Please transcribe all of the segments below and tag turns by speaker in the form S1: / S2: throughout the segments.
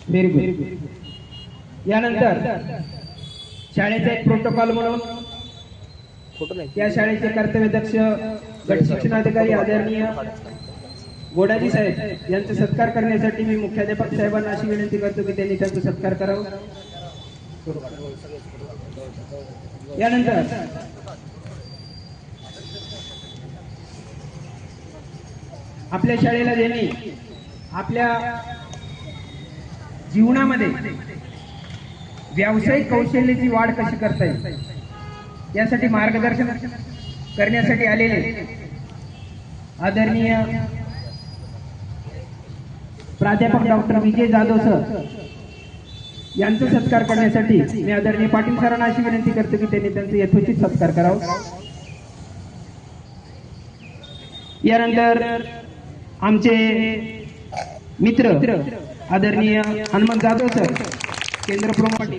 S1: Very good. यानंतर शाळेचा एक प्रोटोकॉल म्हणून त्या शाळेचे कर्तव्यदक्ष गट शिक्षणाधिकारी आदरणीय गोडाजी साहेब यांचा सत्कार करण्यासाठी मी मुख्याध्यापक साहेबांना अशी विनंती करतो की त्यांनी त्यांचा सत्कार करावा। यानंतर आपल्या शाळेला ज्यांनी आपल्या जीवनामध्ये व्यावसायिक कौशल्याची वाढ कशी करता येईल यासाठी मार्गदर्शन करण्यासाठी आलेले आदरणीय प्राध्यापक डॉक्टर विजय जाधव सर यांचा सत्कार करण्यासाठी मी आदरणीय पाटील सरांना अशी विनंती करतो की त्यांनी त्यांचा यथोचित सत्कार करावा। यानंतर आमचे मित्र आदरणीय हनुमंत जाधव सर केंद्र प्रमुख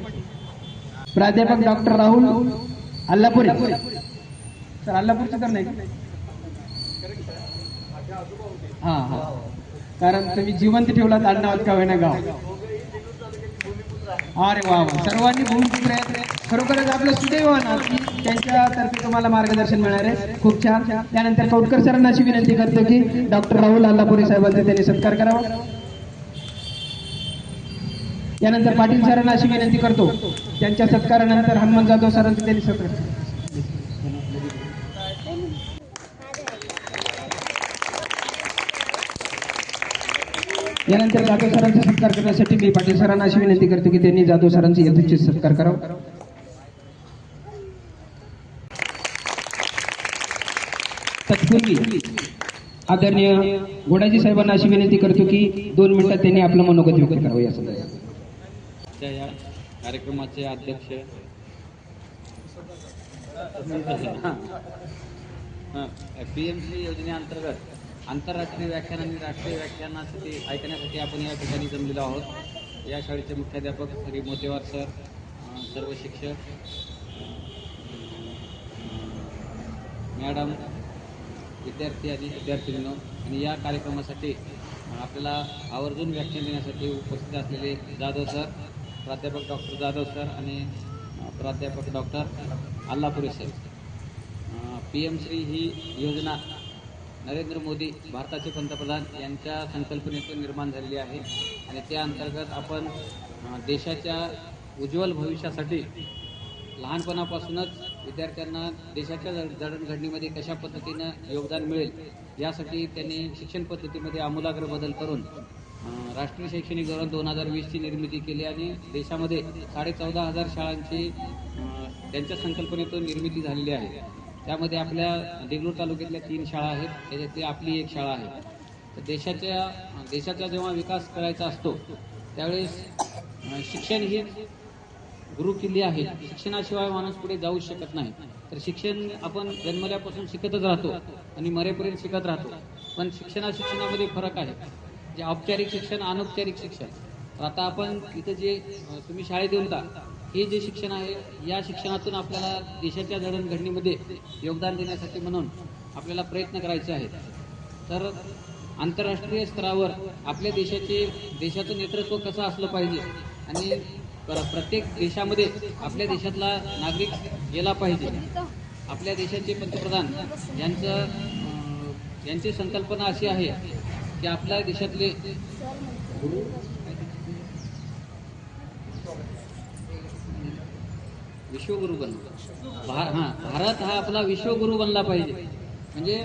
S1: प्राध्यापक डॉक्टर राहुल अल्लापुरे सर अल्लापूरचे तर नाही हा कारण तुम्ही जिवंत ठेवलात आडनावात का होईना गाव। अरे वा वा सर्वांनी भूमिका प्रयत्न खरोखरच आपलं सुदैव होणार की त्यांच्यातर्फे तुम्हाला मार्गदर्शन मिळणार आहे। खूप छान। त्यानंतर कौटकर सरांना अशी विनंती करतो की डॉक्टर राहुल अल्लापुरे साहेबांचा त्यांनी सत्कार करावा। यानंतर पाटील सरांना अशी विनंती करतो त्यांच्या सत्कारानंतर हनुमंत जाधव सरांचा त्यांनी सत्कार। यानंतर जाधव सरांचा सत्कार करण्यासाठी मी पाटील सरांना अशी विनंती करतो की त्यांनी जाधव सरांचा यथोचित सत्कार करावा। तत्पूर्वी आदरणीय गोडाजी साहेबांना अशी विनंती करतो की 2 मिनिटात त्यांनी आपलं मनोगत व्यक्त करावं या संदर्भात।
S2: या कार्यक्रमाचे अध्यक्ष पीएमसी योजनेअंतर्गत आंतरराष्ट्रीय व्याख्यान आणि राष्ट्रीय व्याख्यानासाठी ऐकण्यासाठी आपण या ठिकाणी जमलेलो आहोत। या शाळेचे मुख्याध्यापक श्री मोतेवार सर, सर्व शिक्षक, मॅडम, विद्यार्थी आणि विद्यार्थिनींनो, आणि या कार्यक्रमासाठी आपल्याला आवर्जून व्याख्यान देण्यासाठी उपस्थित असलेले जाधव सर, प्राध्यापक डॉक्टर जाधव सर आणि प्राध्यापक डॉक्टर अल्लापुरे सर। PM श्री ही योजना नरेंद्र मोदी भारताचे पंतप्रधान यांच्या संकल्पनेतून निर्माण झालेली आहे आणि त्या अंतर्गत आपण देशाच्या उज्ज्वल भविष्यासाठी लहानपणापासूनच विद्यार्थ्यांना देशाच्या जडणघडणीमध्ये कशा पद्धतीनं योगदान मिळेल यासाठी त्यांनी शिक्षण पद्धतीमध्ये आमूलाग्र बदल करून राष्ट्रीय शैक्षणिक धोरण 2020ची निर्मिती केली आणि देशामध्ये 14,500 शाळांची त्यांच्या संकल्पनेतून निर्मिती झालेली आहे। त्यामध्ये आपल्या देगलूर तालुक्यातल्या 3 शाळा आहेत, त्याच्यातली आपली एक शाळा आहे। तर देशाचा जेव्हा विकास करायचा असतो त्यावेळेस शिक्षण ही गुरुकिल्ली आहे। शिक्षणाशिवाय माणूस पुढे जाऊ शकत नाही। तर शिक्षण आपण जन्मल्यापासून शिकतच राहतो आणि मरेपर्यंत शिकत राहतो, पण शिक्षणामध्ये फरक आहे, जे औपचारिक शिक्षण, अनौपचारिक शिक्षण। तर आता आपण इथं जे तुम्ही शाळेत येऊन हे जे शिक्षण आहे या शिक्षणातून आपल्याला देशाच्या जडणघडणीमध्ये योगदान देण्यासाठी म्हणून आपल्याला प्रयत्न करायचे आहेत। तर आंतरराष्ट्रीय स्तरावर आपल्या देशाचं नेतृत्व कसं असलं पाहिजे आणि प्रत्येक देशामध्ये आपल्या देशातला नागरिक गेला पाहिजे। आपल्या देशाचे पंतप्रधान यांची संकल्पना अशी आहे की आपल्या देशातले विश्वगुरु बनला। भारत हा आपला विश्वगुरु बनला पाहिजे, म्हणजे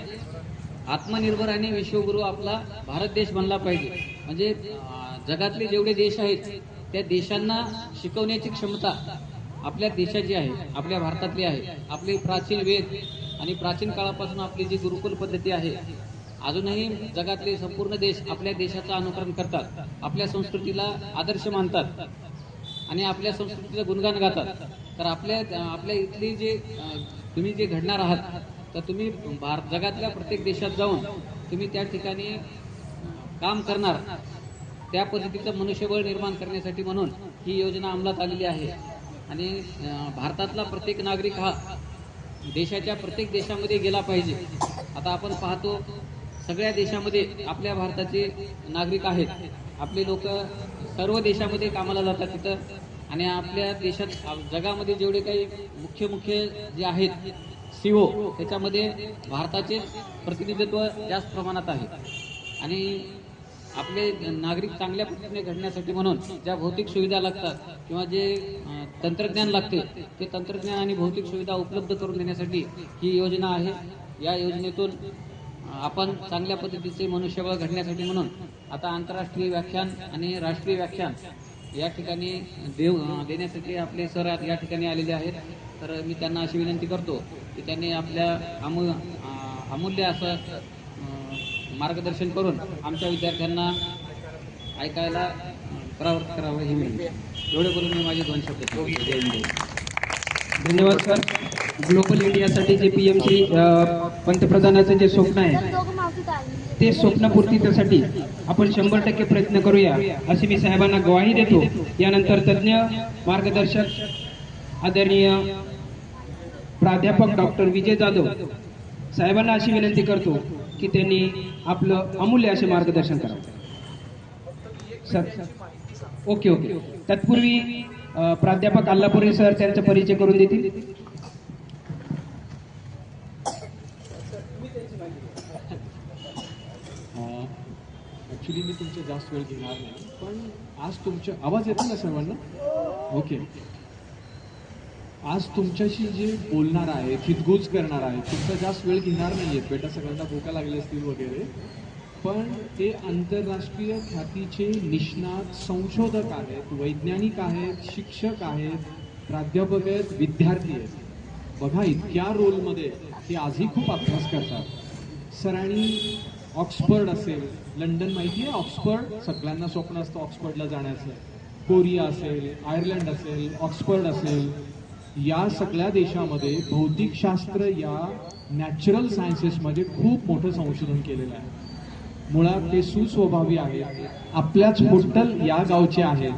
S2: आत्मनिर्भर आणि विश्वगुरु आपला भारत देश बनला पाहिजे। म्हणजे जगातले जेवढे देश आहेत त्या देशांना शिकवण्याची क्षमता आपल्या देशाची आहे, आपल्या भारतातली आहे। आपले प्राचीन वेद आणि प्राचीन काळापासून आपली जी गुरुकुल पद्धती आहे, अजूनही जगातले संपूर्ण देश आपल्या देशाचं अनुकरण करतात, आपल्या संस्कृतीला आदर्श मानतात आणि आपल्या संस्कृतीचं गुणगान गातात। तर आपल्या इथली जे तुम्ही जे घडणार आहात, तर तुम्ही जगातल्या प्रत्येक देशात जाऊन तुम्ही त्या ठिकाणी काम करणार, त्या पद्धतीचं मनुष्यबळ निर्माण करण्यासाठी म्हणून ही योजना अंमलात आलेली आहे। आणि भारतातला प्रत्येक नागरिक हा देशाच्या प्रत्येक देशामध्ये गेला पाहिजे। आता आपण पाहतो सगळ्या देशामध्ये आपल्या भारताचे नागरिक आहेत, आपले लोक सर्व देशामध्ये कामाला जातात तिथं. आणि आपल्या देशात जगामध्ये जेवढे काही मुख्य जे आहेत CO त्याच्यामध्ये भारताचे प्रतिनिधित्व जास्त प्रमाणात आहे. आणि आपले नागरिक चांगल्या पद्धतीने घडण्यासाठी म्हणून ज्या भौतिक सुविधा लागतात किंवा जे तंत्रज्ञान लागते ते तंत्रज्ञान आणि भौतिक सुविधा उपलब्ध करून देण्यासाठी ही योजना आहे. या योजनेतून आपण चांगल्या पद्धतीचे मनुष्यबळ घडण्यासाठी म्हणून आता आंतरराष्ट्रीय व्याख्यान आणि राष्ट्रीय व्याख्यान या ठिकाणी देण्यासाठी आपले सर या ठिकाणी आलेले आहेत. तर मी त्यांना अशी विनंती करतो की त्यांनी आपल्या अमूल्य असं मार्गदर्शन करून आमच्या विद्यार्थ्यांना ऐकायला परावर्तित करावं ही विनंती. एवढे बोलून मी माझे 2 शब्द सांगतो.
S1: धन्यवाद सर. ग्लोबल इंडियासाठी जे PMC पंतप्रधानाचं जे स्वप्न आहे ते स्वप्नपूर्तीसाठी आपण 100% प्रयत्न करूया अशी मी साहेबांना ग्वाही देतो. यानंतर तज्ज्ञ मार्गदर्शक आदरणीय प्राध्यापक डॉक्टर विजय जाधव साहेबांना अशी विनंती करतो की त्यांनी आपलं अमूल्य असे मार्गदर्शन करावं. Sir okay. तत्पूर्वी प्राध्यापक अल्लापुरे सर त्यांचा परिचय करून देतील.
S3: ॲक्च्युली मी तुमचा जास्त वेळ घेणार नाही, पण आज तुमच्या आवाज येतो ना सर्वांना? ओके. आज तुमच्याशी जे बोलणार आहे, हितगुज करणार आहे, तुमचा जास्त वेळ घेणार नाही आहे. बेटा सगळ्यांना भूका लागली असतील वगैरे, पण ते आंतरराष्ट्रीय ख्यातीचे निष्णात संशोधक आहेत, वैज्ञानिक आहेत, शिक्षक आहेत, प्राध्यापक आहेत, विद्यार्थी आहेत. बघा, इतक्या रोलमध्ये ते आजही खूप अभ्यास करतात. सरांनी ऑक्सफर्ड असेल, लंडन माहिती आहे ऑक्सफर्ड, सगळ्यांना स्वप्न असतं ऑक्सफर्डला जाण्याचं. कोरिया असेल, आयर्लंड असेल, ऑक्सफर्ड असेल, या सगळ्या देशामध्ये भौतिकशास्त्र या नॅचरल सायन्सेसमध्ये खूप मोठं संशोधन केलेलं आहे. मुळात ते सुस्वभावी आहेत, आपल्याच होटल या गावचे आहेत.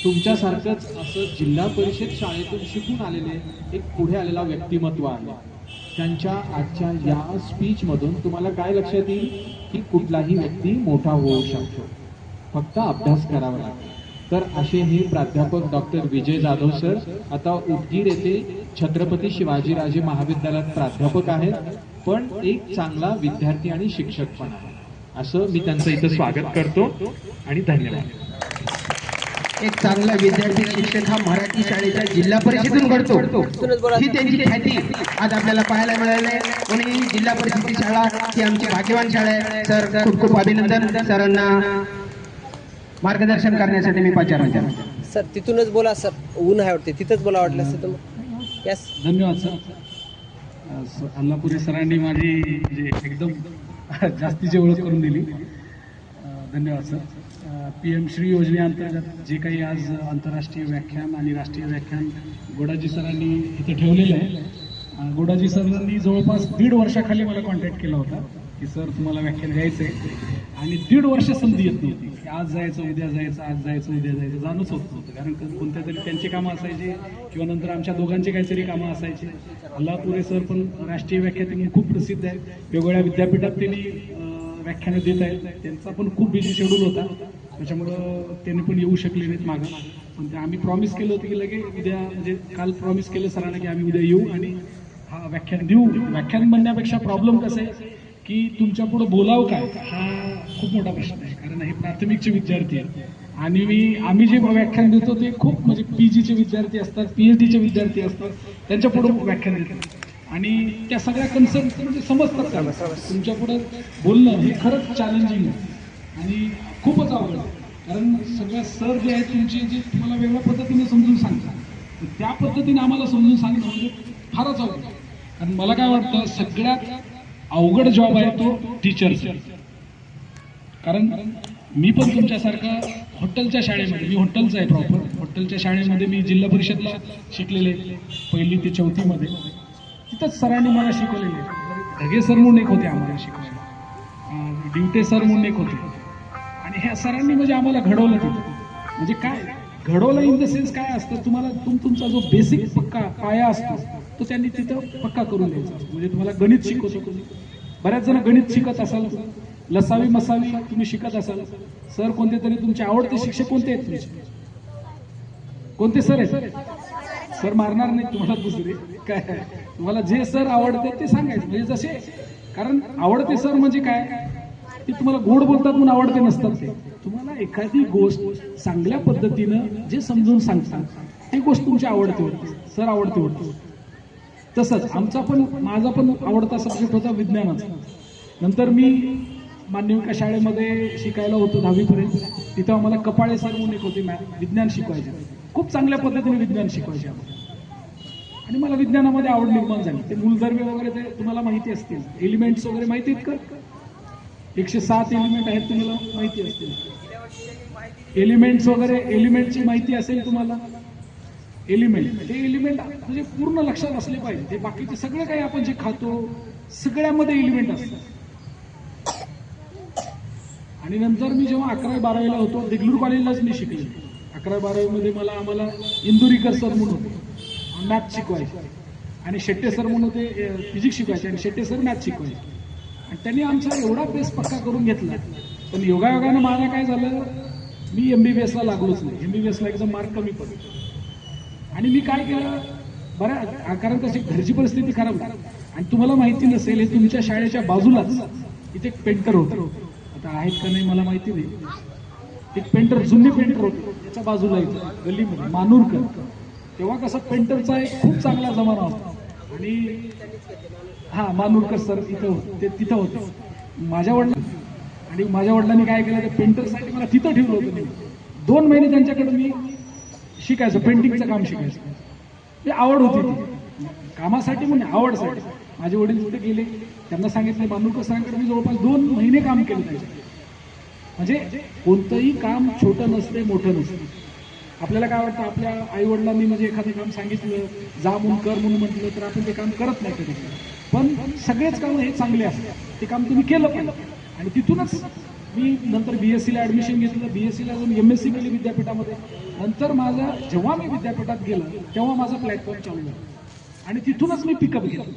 S3: तुमच्यासारखंच असं जिल्हा परिषद शाळेतून शिकून आलेले एक पुढे आलेला व्यक्तिमत्व आहे. त्यांच्या आजच्या या स्पीचमधून तुम्हाला काय लक्षात येईल की कुठलाही व्यक्ती मोठा होऊ शकतो, फक्त अभ्यास करावा लागतो. तर असे हे प्राध्यापक डॉक्टर विजय जाधव सर आता उदगीर येथे छत्रपती शिवाजीराजे महाविद्यालयात प्राध्यापक आहेत, पण एक चांगला विद्यार्थी आणि शिक्षक पण आहे. असं मी त्यांचं इथं स्वागत करतो आणि धन्यवाद.
S1: एक चांगला विद्यार्थी शिक्षक हा मराठी शाळेच्या जिल्हा परिषदेतून घडतो ही त्यांची ख्याती आज आपल्याला पाहायला मिळाली. आणि जिल्हा परिषदेची शाळा ही आमची भाग्यवान शाळा आहे. सर खूप खूप अभिनंदन. सरांना मार्गदर्शन करण्यासाठी मी पाचार विचारतो.
S4: सर तिथूनच बोला सर, ऊन आहे वाटते, तिथंच बोला वाटलं असतं तर. यस,
S3: धन्यवाद सर. अल्लापुरे सरांनी माझी म्हणजे एकदम जास्तीची ओळख करून दिली. धन्यवाद सर. PM श्री योजनेअंतर्गत जे काही आज आंतरराष्ट्रीय व्याख्यान आणि राष्ट्रीय व्याख्यान गोडाजी सरांनी इथे ठेवलेलं आहे. गोडाजी सरांनी जवळपास 1.5 वर्षाखाली मला कॉन्टॅक्ट केला होता की सर तुम्हाला व्याख्यान घ्यायचं आहे, आणि 1.5 वर्ष संधी येत नव्हती की आज जायचं उद्या जायचं, आज जायचं उद्या जायचं, जाणंच होत नव्हतं. कारण कोणत्या तरी त्यांची कामं असायची किंवा नंतर आमच्या दोघांची काहीतरी कामं असायची. अल्लापुरे सर पण राष्ट्रीय व्याख्यान खूप प्रसिद्ध आहेत, वेगवेगळ्या विद्यापीठात त्यांनी व्याख्यानं देत आहेत. त्यांचा पण खूप बिझी शेड्यूल होता, त्याच्यामुळं त्यांनी पण येऊ शकले नाहीत मागं. पण ते आम्ही प्रॉमिस केलं होतं की लगे उद्या, म्हणजे काल प्रॉमिस केलं सरांना की आम्ही उद्या येऊ आणि हा व्याख्यान देऊ. व्याख्यान म्हणण्यापेक्षा प्रॉब्लेम कसं आहे की तुमच्या पुढे बोलावं काय हा खूप मोठा प्रश्न आहे. कारण हे प्राथमिकचे विद्यार्थी आहेत आणि आम्ही जे व्याख्यान देतो ते खूप म्हणजे PGचे विद्यार्थी असतात, PhDचे विद्यार्थी असतात, त्यांच्या पुढे व्याख्यान देतात आणि त्या सगळ्या कन्सर्न म्हणजे समजतात का तुमच्या पुढे बोलणं हे खरंच चॅलेंजिंग आहे आणि खूपच अवघड आहे. कारण सगळ्या सर जे आहेत तुमचे जे तुम्हाला वेगळ्या पद्धतीने समजून सांगतात, त्या पद्धतीने आम्हाला समजून सांगणं म्हणजे फारच अवघड आहे. कारण मला काय वाटतं सगळ्यात अवघड जॉब आहे तो टीचरचा. कारण मी पण तुमच्यासारखा हॉटेलच्या शाळेमध्ये, मी हॉटेलचा आहे प्रॉपर, हॉटेलच्या शाळेमध्ये मी जिल्हा परिषदला शिकलेले 1ली ते 4थी मध्ये. तिथंच सरांनी मला शिकवलेले. ढगे सर म्हणून एक होते आम्हाला शिकवायला, डिवटे सर म्हणून एक होते, आणि ह्या सरांनी म्हणजे आम्हाला घडवलं तिथं. म्हणजे काय घडवलं इन द सेन्स काय असतं, तुम्हाला तुमचा जो बेसिक पक्का पाया असतो तो त्यांनी तिथं पक्का करून द्यायचा असतो. म्हणजे तुम्हाला गणित शिकवतो, बऱ्याच जण गणित शिकत असाल लसावी मसावी तुम्ही शिकत असाल, सर कोणते तरी तुमचे आवडते शिक्षक कोणते आहेत तुमचे? कोणते सर आहेत? सर मारणार नाही तुम्हाला दुसरे काय, तुम्हाला जे सर आवडते ते सांगायचं, म्हणजे जसे, कारण आवडते सर म्हणजे काय, ते तुम्हाला गोड बोलतात म्हणून आवडते नसतात, ते तुम्हाला एखादी गोष्ट चांगल्या पद्धतीनं जे समजून सांगतात ती गोष्ट तुमची आवडते होती, सर आवडते होती. तसंच माझा पण आवडता सब्जेक्ट होता विज्ञानाचा. नंतर मी मान्यविका शाळेमध्ये शिकायला होतो 10वी पर्यंत. तिथं आम्हाला कपाळे सर म्हणून एक होते विज्ञान शिकवायचे, खूप चांगल्या पद्धतीने विज्ञान शिकवायचे आम्हाला, आणि मला विज्ञानामध्ये आवड निर्माण झाली. ते मूलद्रव्य वगैरे ते तुम्हाला माहिती असतील, एलिमेंट्स वगैरे माहिती आहेत का? 107 एलिमेंट आहेत तुम्हाला माहिती असतील, एलिमेंट्स वगैरे, एलिमेंटची माहिती असेल तुम्हाला. एलिमेंट, ते एलिमेंट म्हणजे पूर्ण लक्षात असले पाहिजे. ते बाकीचे सगळे काही आपण जे खातो सगळ्यामध्ये एलिमेंट असतात. आणि नंतर मी जेव्हा 11वी-12वीला होतो, देगलूर कॉलेजलाच मी शिकले. 11वी-12वीमध्ये आम्हाला इंदुरीकर सर म्हणून होते, मॅथ शिकवायचे, आणि शेट्टे सर म्हणून होते, फिजिक्स शिकवायचे, आणि शेट्टे सर मॅथ शिकवायचे. आणि त्यांनी आमचा एवढा बेस पक्का करून घेतला. पण योगायोगानं माझा काय झालं, मी MBBSला लागलोच नाही. MBBSला एकदम मार्क कमी पडले. आणि मी काय केलं, कारण कशी घरची परिस्थिती खराब होती. आणि तुम्हाला माहिती नसेल, हे तुमच्या शाळेच्या बाजूलाच इथे एक पेंटर होतं, आता आहेत का नाही मला माहिती नाही, एक पेंटर, जुने पेंटर होते त्याच्या बाजूला इथं गल्लीमध्ये, मानूरकर. तेव्हा कसं पेंटरचा एक खूप चांगला जमाना होता. आणि मानूरकर सर तिथं होते. माझ्या वडिलांनी काय केलं, त्या पेंटरसाठी मला तिथं ठेवलं होतं. 2 महिने त्यांच्याकडे मी शिकायचं, पेंटिंगचं काम शिकायचं. ते आवड होती, ती कामासाठी म्हणजे आवडसाठी. माझे वडील तिथे गेले, त्यांना सांगितलं, मानूरकर सरांकडे मी जवळपास 2 महिने काम केलं त्याच्यात. म्हणजे कोणतंही काम छोटं नसते, मोठं नसते. आपल्याला काय वाटतं, आपल्या आई वडिलांनी म्हणजे एखादं काम सांगितलं, जा म्हणून कर म्हणून म्हटलं तर आपण ते काम करत नाही कधी. पण सगळेच काम हे चांगले असतात, ते काम तुम्ही केलं पाहिजे. आणि तिथूनच मी नंतर BScला ऍडमिशन घेतलं, BScला जाऊन MSc केली विद्यापीठामध्ये. नंतर जेव्हा मी विद्यापीठात गेलं तेव्हा माझा प्लॅटफॉर्म चालू झाला, आणि तिथूनच मी पिकअप घेतलं.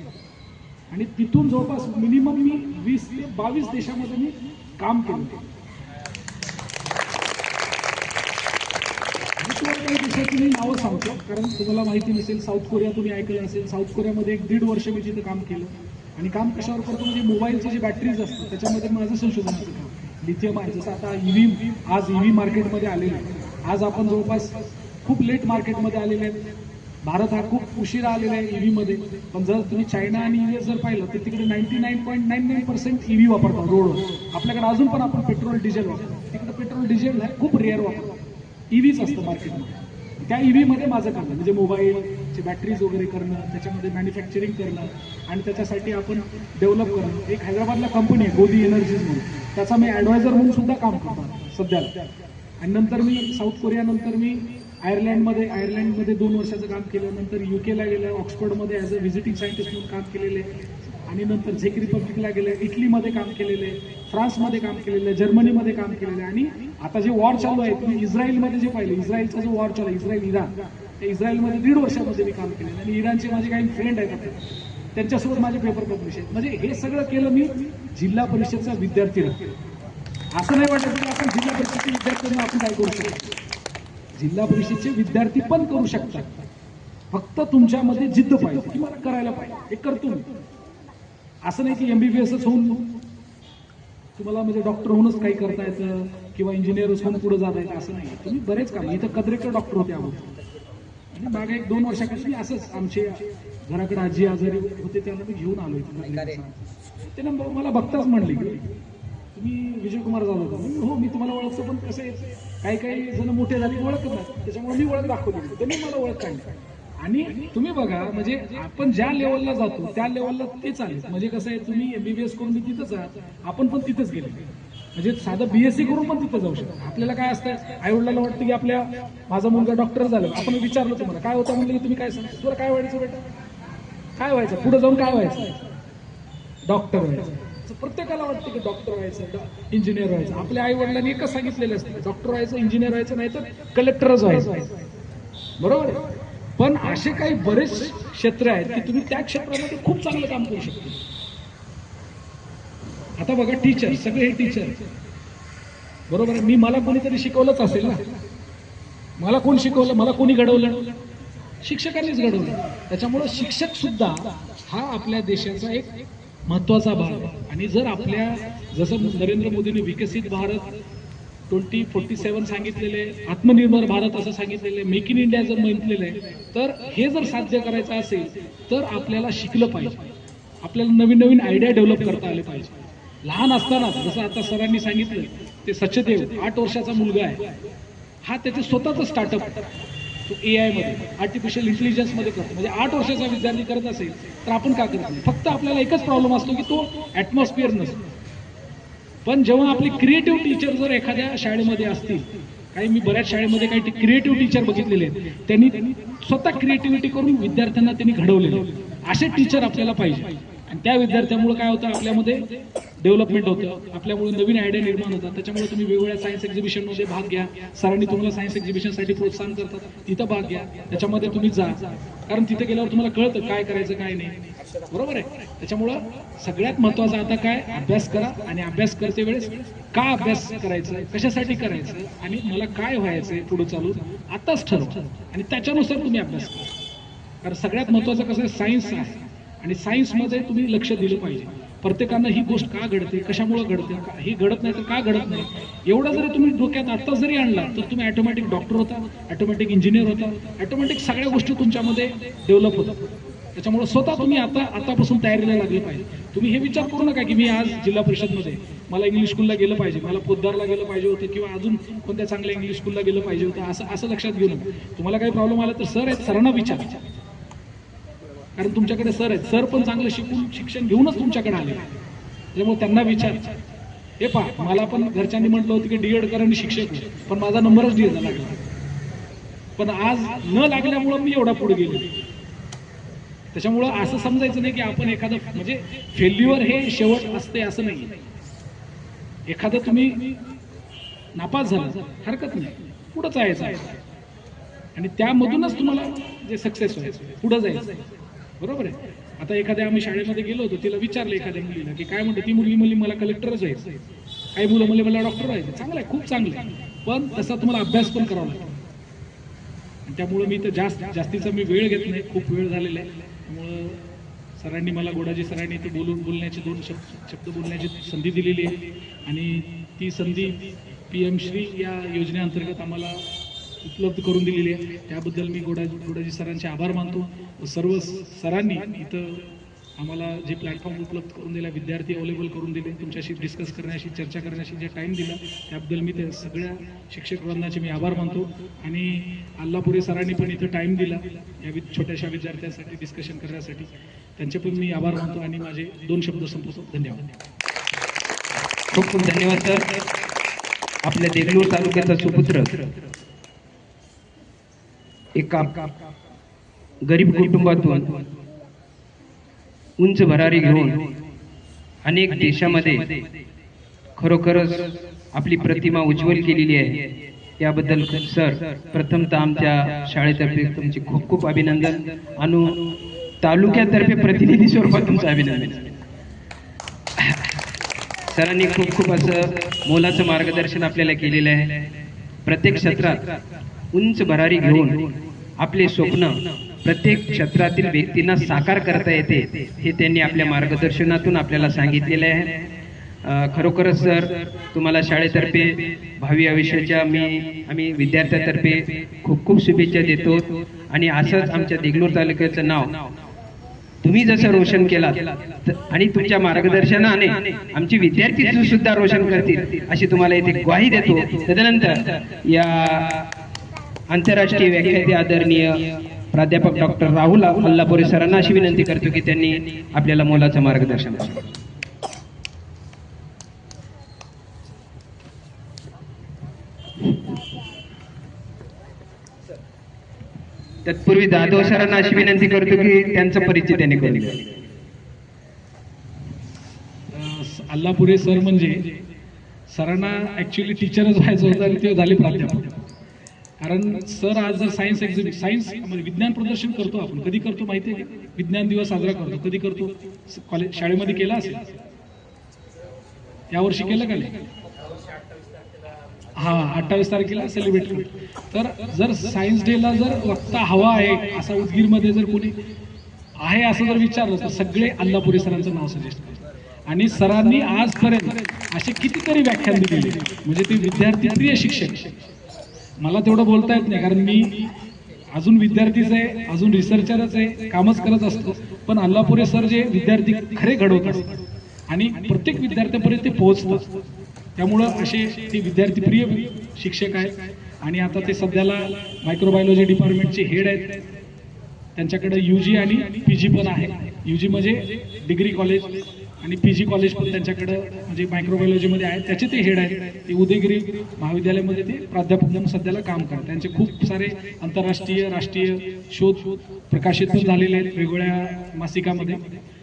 S3: आणि तिथून जवळपास मिनिमम मी 20 ते 22 देशामध्ये मी काम केलं. काही देशाची मी नावं सांगतो, कारण तुम्हाला माहिती नसेल, साऊथ कोरिया तुम्ही ऐकलं असेल. साऊथ कोरियामध्ये 1.5 वर्ष मी तिथं काम केलं. आणि काम कशावर करतो, म्हणजे मोबाईलचे जे बॅटरीज असतात त्याच्यामध्ये माझं संशोधनाचं काम, लिथियम आहे. जसं आता आज EV मार्केटमध्ये आलेलं आहे. आज आपण जवळपास खूप लेट मार्केटमध्ये आलेले आहेत. भारत हा खूप उशिरा आलेला आहे EV मध्ये. पण जर तुम्ही चायना आणि US जर पाहिलं तर तिकडे 99.99% EV वापरतात रोडवर. आपल्याकडे अजून पण आपण पेट्रोल डिझेल वापरतो, तिकडे पेट्रोल डिझेल खूप रेअर वापरतात. EVच असतं मार्केटमध्ये. त्या EV मध्ये माझं काम आहे, म्हणजे मोबाईलचे बॅटरीज वगैरे करणं, त्याच्यामध्ये मॅन्युफॅक्चरिंग करणं, आणि त्याच्यासाठी आपण डेव्हलप करणं. एक हैदराबादला कंपनी आहे गोदी एनर्जीज म्हणून, त्याचा मी ॲडवायझर म्हणून सुद्धा काम करतो सध्याला. आणि नंतर मी साऊथ कोरियानंतर मी आयर्लंडमध्ये 2 वर्षाचं काम केलं. नंतर UKला गेलं, ऑक्सफर्डमध्ये ॲज अ व्हिजिटिंग सायंटिस्ट म्हणून काम केलेलं आहे. आणि नंतर झेक रिपब्लिकला गेले, इटलीमध्ये काम केलेलं आहे, फ्रान्समध्ये काम केलेलं आहे, जर्मनीमध्ये काम केलेलं आहे. आणि आता जे वॉर चालू आहे, तुम्ही इस्रायलमध्ये जे पाहिलं, इस्रायलचा जो वॉर चालू आहे, इस्रायल-इराण, त्या इस्रायलमध्ये 1.5 वर्षामध्ये मी काम केलेलं. आणि इराणचे माझे काही फ्रेंड आहेत आता, त्यांच्यासोबत माझे पेपर पब्लिश आहेत. म्हणजे हे सगळं केलं मी जिल्हा परिषदचा विद्यार्थी राहतो. असं नाही वाटत की आपण जिल्हा परिषदेचे विद्यार्थ्यांना आपण काय करू शकतो. जिल्हा परिषदेचे विद्यार्थी पण करू शकतात, फक्त तुमच्यामध्ये जिद्द पाहिजे की मला करायला पाहिजे. हे करतो मी. असं नाही की MBBSच होऊन तुम्हाला म्हणजे डॉक्टर होऊनच काही करता येतं किंवा इंजिनियरच होऊन पुढे जाता येतं, असं नाही. तुम्ही बरेच काम, इथं कदरेकर डॉक्टर होते अगोदर, आणि मागे 1-2 वर्षापासून असंच आमचे घराकडे आजी आजारी होते, त्यांना मी घेऊन आलो इथं. त्यानं मला बघताच म्हणले की तुम्ही विजयकुमार जाधव का? हो, मी तुम्हाला ओळखतो, पण कसं आहे काही जण मोठे झाले ओळखत नाही, त्याच्यामुळे मी ओळख दाखवली, त्यांनी मला ओळख काढली. आणि तुम्ही बघा, म्हणजे आपण ज्या लेवलला जातो त्या लेवलला ते चालेल. म्हणजे कसं आहे, तुम्ही MBBS करून तिथंच आहात, आपण पण तिथंच गेले. म्हणजे साधं BSc करून पण तिथं जाऊ शकतो. आपल्याला काय असतं, आईवडिलांना वाटतं की माझा मुलगा डॉक्टर झाला, आपण विचारलं तुम्हाला काय होतं, म्हणलं की तुम्ही काय सांगा, तुला काय व्हायचं बेटा, काय व्हायचं पुढे जाऊन, काय व्हायचं, डॉक्टर व्हायचं. प्रत्येकाला वाटतं की डॉक्टर व्हायचं, इंजिनियर व्हायचं. आपल्या आई वडिलांनी एकच सांगितलेलं असतं, डॉक्टर व्हायचं, इंजिनियर व्हायचं, नाही तर कलेक्टरच व्हायचं. बरोबर आहे. पण असे काही बरेच क्षेत्र आहेत की तुम्ही त्या क्षेत्रामध्ये खूप चांगलं काम करू शकता. आता बघा टीचर, सगळे हे टीचर, बरोबर आहे. मला कोणीतरी शिकवलंच असेल ना, मला कोण शिकवलं, मला कोणी घडवलं, शिक्षकांनीच घडवलं. त्याच्यामुळं शिक्षक सुद्धा हा आपल्या देशाचा एक महत्वाचा भाग आहे. आणि जर आपल्या, जसं नरेंद्र मोदींनी विकसित भारत 2047 सांगितलेले, आत्मनिर्भर भारत असं सांगितलेलं, मेक इन इंडिया जर म्हटलेलं आहे, तर हे जर साध्य करायचं असेल तर आपल्याला शिकलं पाहिजे, आपल्याला नवीन नवीन आयडिया डेव्हलप करता आले पाहिजे. लहान असतानाच, जसं आता सरांनी सांगितलं, ते सचदेव 8 वर्षाचा मुलगा आहे, हा त्याचे स्वतःचं स्टार्टअप तो AI मध्ये, आर्टिफिशियल इंटेलिजन्स मध्ये करतो. म्हणजे 8 वर्षाचा विद्यार्थी करत असेल तर आपण का करत नाही? फक्त आपल्याला एकच प्रॉब्लेम असतो की तो ॲटमॉस्फिअर नसतो. पण जेव्हा आपली क्रिएटिव्ह टीचर जर एखाद्या शाळेमध्ये असतील, काही मी बऱ्याच शाळेमध्ये काही क्रिएटिव्ह टीचर बघितलेले आहेत, त्यांनी स्वतः क्रिएटिव्हिटी करून विद्यार्थ्यांना त्यांनी घडवलेले, असे टीचर आपल्याला पाहिजे. आणि त्या विद्यार्थ्यामुळे काय होतं, आपल्यामध्ये डेव्हलपमेंट होतं, आपल्यामुळे नवीन आयडिया निर्माण होतात. त्याच्यामुळे तुम्ही वेगवेगळ्या सायन्स एक्झिबिशनमध्ये भाग घ्या, सरांनी तुम्हाला सायन्स एक्झिबिशनसाठी प्रोत्साहन करतात, तिथं भाग घ्या, त्याच्यामध्ये तुम्ही जा, कारण तिथे गेल्यावर तुम्हाला कळतं काय करायचं काय नाही, बरोबर आहे. त्याच्यामुळं सगळ्यात महत्त्वाचं आता काय, अभ्यास करा. आणि अभ्यास करते वेळेस का अभ्यास करायचं, कशासाठी करायचं, आणि मला काय व्हायचंय पुढे चालून आताच ठरवा, आणि त्याच्यानुसार तुम्ही अभ्यास करा. कारण सगळ्यात महत्त्वाचं कसं आहे, सायन्स आहे, आणि सायन्समध्ये तुम्ही लक्ष दिलं पाहिजे. प्रत्येकानं ही गोष्ट का घडते, कशामुळे घडते, ही घडत नाही तर का घडत नाही, एवढं जरी तुम्ही डोक्यात आत्ता जरी आणला तर तुम्ही ऑटोमॅटिक डॉक्टर होता, ऑटोमॅटिक इंजिनियर होता, ऑटोमॅटिक सगळ्या गोष्टी तुमच्यामध्ये डेव्हलप होतात. त्याच्यामुळे स्वतः तुम्ही आतापासून तयारीला लागले पाहिजे. तुम्ही हे विचार करू नका की मी आज जिल्हा परिषदमध्ये, मला इंग्लिश स्कूलला गेलं पाहिजे, मला पोद्दारला गेलं पाहिजे होतं, किंवा अजून कोणत्या चांगल्या इंग्लिश स्कूलला गेलं पाहिजे होतं, असं लक्षात घेऊ नका. तुम्हाला काही प्रॉब्लेम आला तर सर आहेत, सरांना विचारा, कारण तुमच्याकडे सर आहेत, सर पण चांगलं शिक्षण घेऊनच तुमच्याकडे आले, त्याच्यामुळे त्यांना विचार. हे पहा, मला पण घरच्यांनी म्हटलं होतं की DED कर आणि शिक्षक हो, पण माझा नंबरच DED ला लागला. पण आज न लागल्यामुळं मी एवढा पुढे गेलो. त्याच्यामुळं असं समजायचं नाही की आपण एखादं, म्हणजे फेल्युअर हे शेवट असते असं नाही. एखादं तुम्ही नापास झाला हरकत नाही, पुढं जायचं आहे, आणि त्यामधूनच तुम्हाला जे सक्सेस व्हायचं, पुढं जायचं, बरोबर आहे. आता एखाद्या आम्ही शाळेमध्ये गेलो होतो, तिला विचारलं एखाद्या मुलीला की काय म्हणते, ती मुलगी म्हणली मला कलेक्टरच व्हायचं, काही मुलं म्हणले मला डॉक्टर व्हायचं. चांगलं आहे, खूप चांगलं आहे, पण तसा तुम्हाला अभ्यास पण करावा लागतो. आणि त्यामुळं मी तर जास्तीचा मी वेळ घेत नाही, खूप वेळ झालेला आहे. त्यामुळं सरांनी मला, गोडाजी सरांनी ते बोलण्याची 2 शब्द बोलण्याची संधी दिलेली आहे, आणि ती संधी PM श्री या योजनेअंतर्गत आम्हाला उपलब्ध करून दिलेली आहे. त्याबद्दल मी गोडाजी सरांचे आभार मानतो. सर्व सरांनी इथं आम्हाला जे प्लॅटफॉर्म उपलब्ध करून दिला, विद्यार्थी अवेलेबल करून दिले, तुमच्याशी डिस्कस करण्याशी, चर्चा करण्याशी जे टाईम दिला, त्याबद्दल मी त्या सगळ्या शिक्षक वृंदाचे मी आभार मानतो. आणि अल्लापुरे सरांनी पण इथं टाईम दिला या छोट्याशा विद्यार्थ्यांसाठी डिस्कशन करण्यासाठी, त्यांचे पण मी आभार मानतो. आणि माझे 2 शब्द संपवतो. धन्यवाद.
S1: खूप खूप धन्यवाद सर. आपल्या देगलूर तालुक्याचा सुपुत्र, एका गरीब कुटुंबातून उंच भरारी घेऊन अनेक देशामध्ये खरोखरच आपली प्रतिमा उज्ज्वल केलेली आहे. याबद्दल सर प्रथमतः आमच्या शाळेतर्फे तुमचे खूप खूप अभिनंदन, आणि तालुक्यातर्फे प्रतिनिधी स्वरूपात तुमचं अभिनंदन. सरांनी खूप खूप असं मोलाचं मार्गदर्शन आपल्याला केलेलं आहे. प्रत्येक क्षेत्रात उंच भरारी घेऊन आपले स्वप्न प्रत्येक क्षेत्रातील व्यक्तींना साकार करता येते, हे त्यांनी आपल्या मार्गदर्शनातून आपल्याला सांगितलेलं आहे. खरोखरच सर तुम्हाला शाळेतर्फे भावी आयुष्याच्या आम्ही विद्यार्थ्यांतर्फे खूप खूप शुभेच्छा देतो. आणि असंच आमच्या देगलूर तालुक्याचं नाव तुम्ही जसं रोशन केलात, आणि तुमच्या मार्गदर्शनाने आमची विद्यार्थी सुद्धा रोशन करतील अशी तुम्हाला इथे ग्वाही देतो. तदनंतर या आंतरराष्ट्रीय व्याख्याते आदरणीय प्राध्यापक डॉक्टर राहुल अल्लापुरे सरांना अशी विनंती करतो की त्यांनी आपल्याला मोलाचं मार्गदर्शन करावं. तत्पूर्वी जाधव सरांना अशी विनंती करतो की त्यांचा परिचय त्यांनी करून द्या.
S3: अल्लापुरे सर म्हणजे सरांना ऍक्च्युली टीचरच व्हायचं होतं, आणि ते झाले प्राध्यापक. कारण सर आज जर सायन्स म्हणजे विज्ञान प्रदर्शन करतो, आपण कधी करतो माहिती आहे का? विज्ञान दिवस साजरा करतो, कधी करतो? शाळेमध्ये केला असेल, यावर्षी केलं का नाही? हा, 28 तारखेला सेलिब्रेट करू. तर जर सायन्स डेला जर वक्ता हवा आहे असा उदगीरमध्ये जर कोणी आहे असं जर विचारलं तर सगळे अल्लापुरे सरांचं नाव सजेस्ट करतात. आणि सरांनी आजपर्यंत असे कितीतरी व्याख्यान दिलेले, म्हणजे ते विद्यार्थी प्रिय शिक्षक. मला तेवढं बोलता येत नाही कारण मी अजून विद्यार्थीच आहे, अजून रिसर्चरच आहे, कामच करत असतो. पण अल्लापुरे सर जे विद्यार्थी खरे घडवत असतात आणि प्रत्येक विद्यार्थ्यापर्यंत ते पोहोचतात. त्यामुळं असे ते विद्यार्थीप्रिय शिक्षक आहेत. आणि आता ते सध्याला मायक्रोबायोलॉजी डिपार्टमेंटचे हेड आहेत. त्यांच्याकडे UG आणि PG पण आहे. UG म्हणजे डिग्री कॉलेज आणि PG कॉलेज पण त्यांच्याकडे म्हणजे मायक्रोबायोलॉजीमध्ये आहे. त्याचे ते हेड आहेत. ते उदयगिरी महाविद्यालयामध्ये ते प्राध्यापक म्हणून सध्याला काम करतात. त्यांचे खूप सारे आंतरराष्ट्रीय राष्ट्रीय शोध प्रकाशित पण झालेले आहेत वेगवेगळ्या मासिकामध्ये.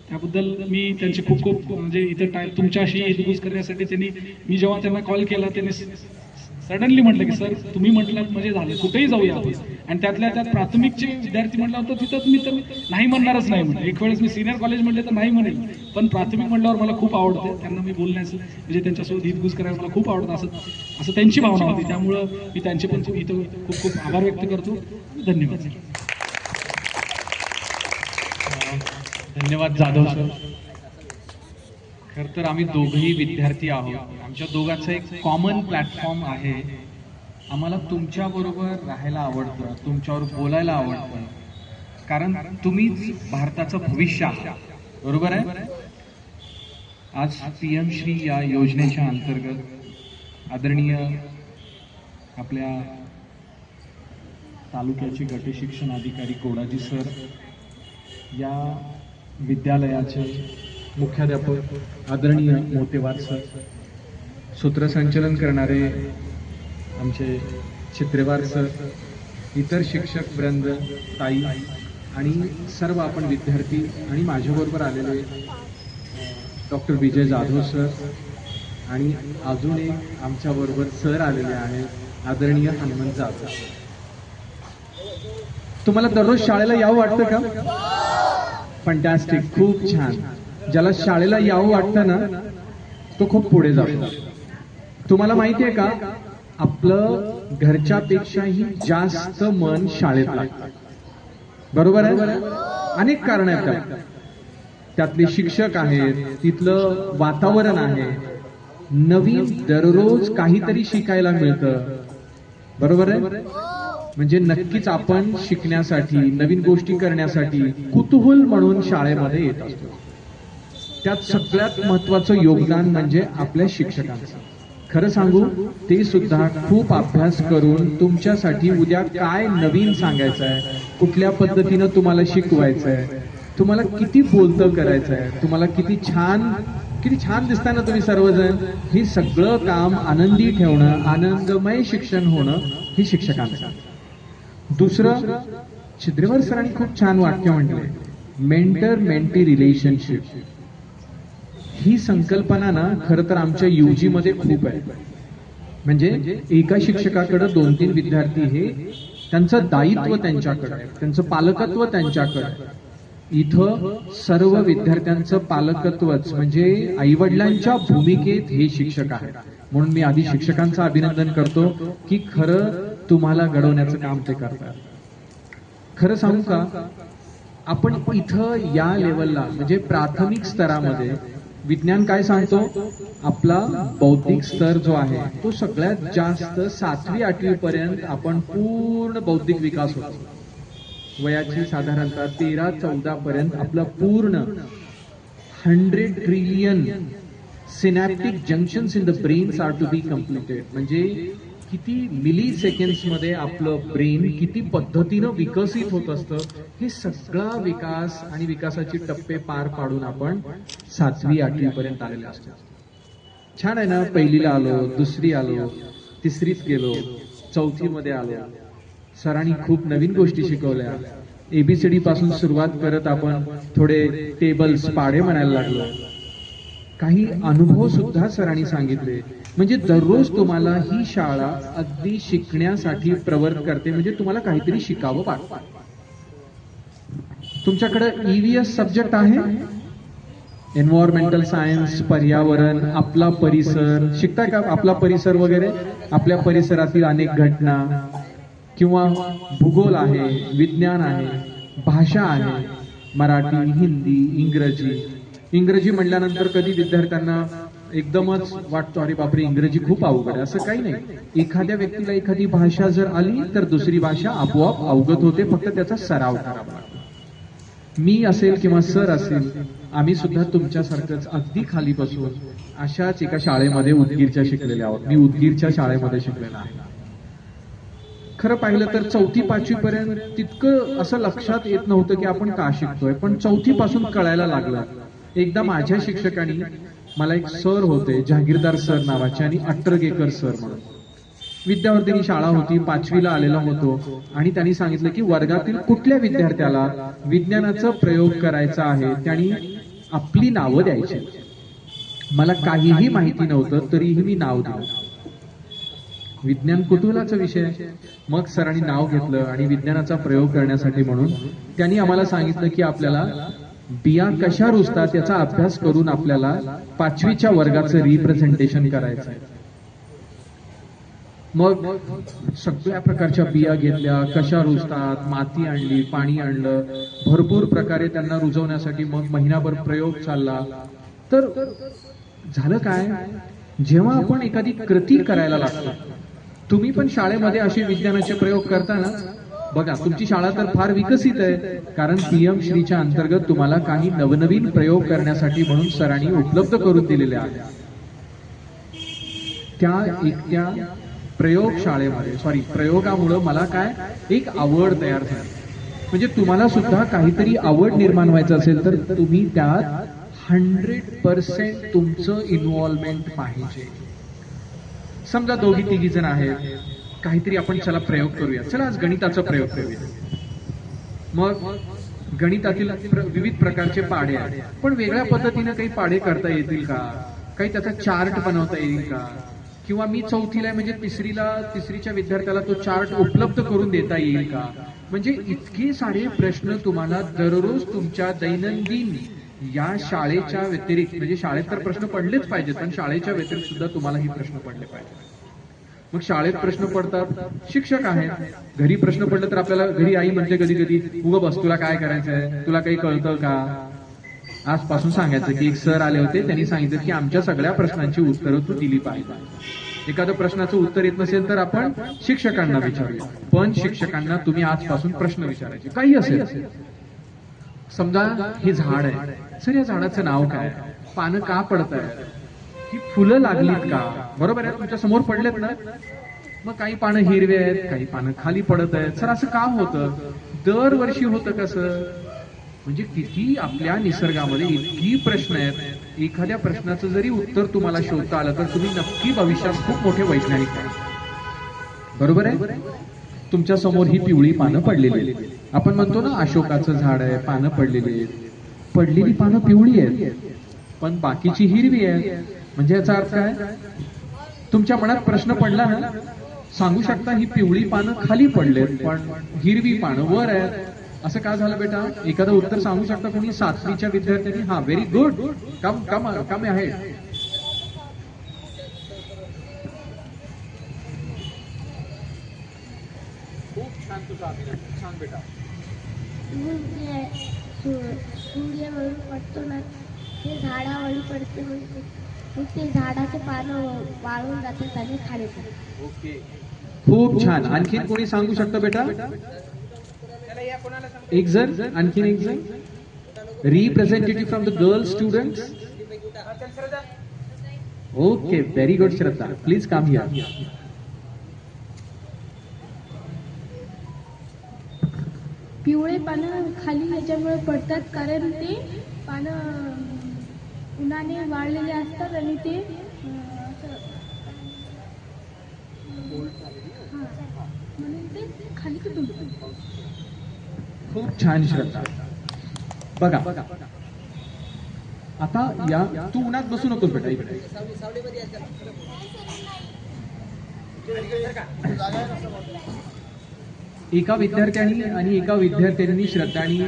S3: त्याबद्दल मी त्यांचे खूप खूप म्हणजे इथं तुमच्याशी हितगुज करण्यासाठी मी जेव्हा त्यांना कॉल केला त्यांनी सडनली म्हटलं की सर तुम्ही म्हटलं म्हणजे झालं, कुठेही जाऊया आपण. आणि त्यातल्या त्यात प्राथमिकचे विद्यार्थी म्हटलं होतं तिथंच मी तर नाही म्हणणारच नाही म्हटलं. एक वेळेस मी सिनियर कॉलेज म्हटले तर नाही म्हणेल, पण प्राथमिक म्हटल्यावर मला खूप आवडतं. त्यांना मी बोलण्याचं म्हणजे त्यांच्यासोबत हितगुज करायला मला खूप आवडतं असं त्यांची भावना होती. त्यामुळं मी त्यांचे पण इथं खूप खूप आभार व्यक्त करतो. धन्यवाद.
S5: धन्यवाद जाधव सर. खरं तर आम्ही दोघंही विद्यार्थी आहोत. आमच्या दोघांचं एक कॉमन प्लॅटफॉर्म आहे. आम्हाला तुमच्याबरोबर राहायला आवडतं, तुमच्यावर बोलायला आवडतं, कारण तुम्हीच भारताचं भविष्य आहात. बरोबर आहे. आज PM श्री या योजनेच्या अंतर्गत आदरणीय आपल्या तालुक्याचे गट शिक्षण अधिकारी कोडाजी सर, या विद्यालयाचे मुख्याध्यापक आदरणीय मोतेवार सर, सूत्रसंचलन करणारे आमचे चित्रेवार सर, इतर शिक्षक वृंद, ताई आणि सर्व आपण विद्यार्थी आणि माझ्याबरोबर आलेले डॉक्टर विजय जाधव सर आणि अजून एक आमच्याबरोबर सर आलेले आहेत आदरणीय हनुमंत जाधव. तुम्हाला दररोज शाळेला यावं वाटतं का? फंटॅस्टिक, खूप छान. ज्याला शाळेला यावं वाटतं ना तो खूप पुढे जातो. तुम्हाला माहिती आहे का, आपलं घरच्यापेक्षाही जास्त मन शाळेत लागतं. बरोबर आहे. अनेक कारण आहेत. त्यातले शिक्षक आहेत, तिथलं वातावरण आहे, नवीन दररोज काहीतरी शिकायला मिळतं. बरोबर आहे. म्हणजे नक्कीच आपण शिकण्यासाठी, नवीन गोष्टी करण्यासाठी कुतूहल म्हणून शाळेमध्ये येत असतो. त्यात सगळ्यात महत्वाचं योगदान म्हणजे आपल्या शिक्षकांचं. खरं सांगू, ते सुद्धा खूप अभ्यास करून तुमच्यासाठी उद्या काय नवीन सांगायचं आहे, कुठल्या पद्धतीनं तुम्हाला शिकवायचं आहे, तुम्हाला किती बोलतं करायचं आहे, तुम्हाला किती छान दिसताय ना तुम्ही सर्वजण, हे सगळं काम आनंदी ठेवणं, आनंदमय शिक्षण होणं हे शिक्षकांचं. दुसरं, चित्रेवर सरांनी खूप छान वाक्य म्हटलंय, मेंटर मेंटी रिलेशनशिप. ही संकल्पना ना खरं तर आमच्या UG मध्ये खूप आहे. म्हणजे एका शिक्षकाकडे 2-3 विद्यार्थी हे त्यांचं दायित्व त्यांच्याकडे आहे, त्यांचं पालकत्व त्यांच्याकडे आहे. इथं सर्व विद्यार्थ्यांचं पालकत्वच म्हणजे आईवडिलांच्या भूमिकेत हे शिक्षक आहेत. म्हणून मी आधी शिक्षकांचं अभिनंदन करतो की खरं तुम्हाला घडवण्याचं काम ते करतात. खरं सांगू का, आपण इथं या लेवलला म्हणजे प्राथमिक स्तरामध्ये विज्ञान काय सांगतो, आपला बौद्धिक स्तर जो आहे तो सगळ्यात जास्त 7वी 8वी पर्यंत आपण पूर्ण बौद्धिक विकास होतो. वयाची साधारणतः 13-14 पर्यंत आपला पूर्ण 100 trillion synaptic junctions in the brains are to be completed. म्हणजे किती मिली सेकंड्स मध्ये आपलं ब्रेन किती पद्धतीनं विकसित होत असतं, हे सगळा विकास आणि विकासाचे टप्पे पार पाडून आपण 7वी 8वी पर्यंत आलेले असतो. छान आहे ना. पहिलीला आलो, दुसरी आलो, तिसरीत गेलो, 4थी मध्ये आलो. सरांनी खूप नवीन गोष्टी शिकवल्या. ABCD पासून सुरुवात करत आपण थोडे टेबल्स पाढे म्हणायला लागलो. काही अनुभव सुद्धा सरांनी सांगितले. म्हणजे दररोज तुम्हाला ही शाळा अगदी शिकण्यासाठी प्रवृत्त करते. म्हणजे तुम्हाला काहीतरी शिकावं वाटतं. तुमच्याकडे EVS सब्जेक्ट आहे. एन्व्हायरमेंटल सायन्स, पर्यावरण, आपला परिसर शिकताय का? आपला परिसर वगैरे, आपल्या परिसरातील अनेक घटना, किंवा भूगोल आहे, विज्ञान आहे, भाषा आहे, मराठी, हिंदी, इंग्रजी म्हणल्यानंतर कधी विद्यार्थ्यांना एकदमच वाटतो अरे बापरे इंग्रजी खूप अवघड आहे. असं काही नाही. एखाद्या व्यक्तीला एखादी भाषा जर आली तर दुसरी भाषा आपोआप अवगत होते, फक्त त्याचा सराव करावा लागतो. मी असेल किंवा सर असेल, आम्ही सुद्धा तुमच्यासारखंच अगदी खाली बसून अशाच एका शाळेमध्ये उदगीरच्या शिकलेले आहोत. मी उदगीरच्या शाळेमध्ये शिकलेला आहे. खरं पाहिलं तर 4थी-5वी पर्यंत तितकं असं लक्षात येत नव्हतं की आपण का शिकतोय, पण 4थी पासून कळायला लागलं. एकदा माझ्या शिक्षकांनी, मला एक सर होते जहागीरदार सर नावाचे आणि अट्टरगेकर सर म्हणून, विद्यावर्धिनी शाळा होती, 5वीला आलेलो होतो, आणि त्यांनी सांगितलं की वर्गातील कुठल्या विद्यार्थ्याला विज्ञानाचा प्रयोग करायचा आहे त्यांनी आपली नावं द्यायची. मला काहीही माहिती नव्हतं तरीही मी नाव दिलं. विज्ञान कुतूहलाचा विषय. मग सरांनी नाव घेतलं आणि विज्ञानाचा प्रयोग करण्यासाठी म्हणून त्यांनी आम्हाला सांगितलं की आपल्याला बिया कशा रुजतात याचा अभ्यास करून आपल्याला 5वीच्या वर्गाचं रिप्रेझेंटेशन करायचं आहे. मग सगळ्या प्रकारच्या बिया घेतल्या, कशा रुजतात, माती आणली, पाणी आणलं, भरपूर प्रकारे त्यांना रुजवण्यासाठी मग महिनाभर प्रयोग चालला. तर झालं काय, जेव्हा आपण एखादी कृती करायला लागतो, तुम्ही पण शाळेमध्ये असे विज्ञानाचे प्रयोग करताना बघा, तुमची शाळा तर फार विकसित आहे, कारण पीएम श्रीच्या अंतर्गत तुम्हाला काही नवनवीन प्रयोग करण्यासाठी म्हणून सरांनी उपलब्ध करून दिलेले आहे. त्या एकट्या प्रयोगामुळे मला काय एक आवड तयार झाली. म्हणजे तुम्हाला सुद्धा काहीतरी आवड निर्माण व्हायचं असेल तर तुम्ही त्यात 100% तुमचं इन्व्हॉल्वमेंट पाहिजे. समजा 2-3 जण आहेत, काहीतरी आपण चला प्रयोग करूया, चला आज गणिताचा प्रयोग करूया. मग गणितातील विविध प्रकारचे पाढे आहेत, पण वेगळ्या पद्धतीने काही पाढे करता येतील का, काही त्याचा चार्ट बनवता येईल का, किंवा मी 4थीला म्हणजे तिसरीच्या विद्यार्थ्याला तो चार्ट उपलब्ध करून देता येईल का. म्हणजे इतके सारे प्रश्न तुम्हाला दररोज तुमच्या दैनंदिन या शाळेच्या व्यतिरिक्त, म्हणजे शाळेत तर प्रश्न पडलेच पाहिजेत, पण शाळेच्या व्यतिरिक्त सुद्धा तुम्हाला ही प्रश्न पडले पाहिजे. मग शाळेत प्रश्न पडतात, शिक्षक आहेत, घरी प्रश्न पडले तर आपल्याला घरी आई म्हणते कधी कधी, उगं बस तुला काय करायचंय, तुला काही कळतं का. आजपासून सांगायचं की एक सर आले होते, त्यांनी सांगितलं की आमच्या सगळ्या प्रश्नांची उत्तरं तू दिली पाहिजे. एखाद्या प्रश्नाचं उत्तर येत नसेल तर आपण शिक्षकांना विचारूया, पण शिक्षकांना तुम्ही आजपासून प्रश्न विचारायचे, काही असेल. समजा हे झाड आहे, सर या झाडाचं नाव काय, पानं का पडत आहेत, ही फुलं लागलीत का, बरोबर आहे, तुमच्या समोर पडलेत ना. मग काही पानं हिरवे आहेत, काही पानं खाली पडत आहेत, सर असं का होतं, दरवर्षी होतं कसं. म्हणजे किती आपल्या निसर्गामध्ये इतकी प्रश्न आहेत. एखाद्या प्रश्नाचं जरी उत्तर तुम्हाला शोधता आलं तर तुम्ही नक्की भविष्यात खूप मोठे वैज्ञानिक आहे. बरोबर आहे. तुमच्या समोर ही पिवळी पानं पडलेली आहेत. आपण म्हणतो ना अशोकाचं झाड आहे, पानं पडलेली आहेत, पडलेली पानं पिवळी आहेत पण बाकीची हिरवी आहेत. म्हणजे याचा अर्थ काय, तुमच्या मनात प्रश्न पडला ना, सांगू शकता ही पिवळी पानं खाली पडलेत पण हिरवी पानं वर आहेत. असं का झालं बेटा, एखादं उत्तर सांगू शकता कोणी 7वीच्या विद्यार्थ्यांनी. हा, व्हेरी गुड, कम आहे. खूप छान तुझा अभिनंदन, सांग बेटा.
S6: सूर्यावरून पडतो ना, ते झाडावरून पडते, म्हणजे ते झाडाचे पानं वाळून जातात आणि खाली पडतात.
S5: ओके, खूप छान. आणखीन कोणी सांगू शकतं बेटा, एक जण, आणखीन एक जण, representative from the girl students. Okay, very good Shraddha, please come here.
S6: पिवळे पानं खाली याच्यामुळे पडतात कारण ते पानं उन्हाने वाळलेले असतात आणि ते म्हणून ते खाली तुटतात.
S5: खूप छान श्रद्धा. बघा आता या, तू उन्हात बसू नकोस बेटा, इकडे. एका विद्यार्थ्यांनी आणि एका विद्यार्थ्यांनी श्रद्धानी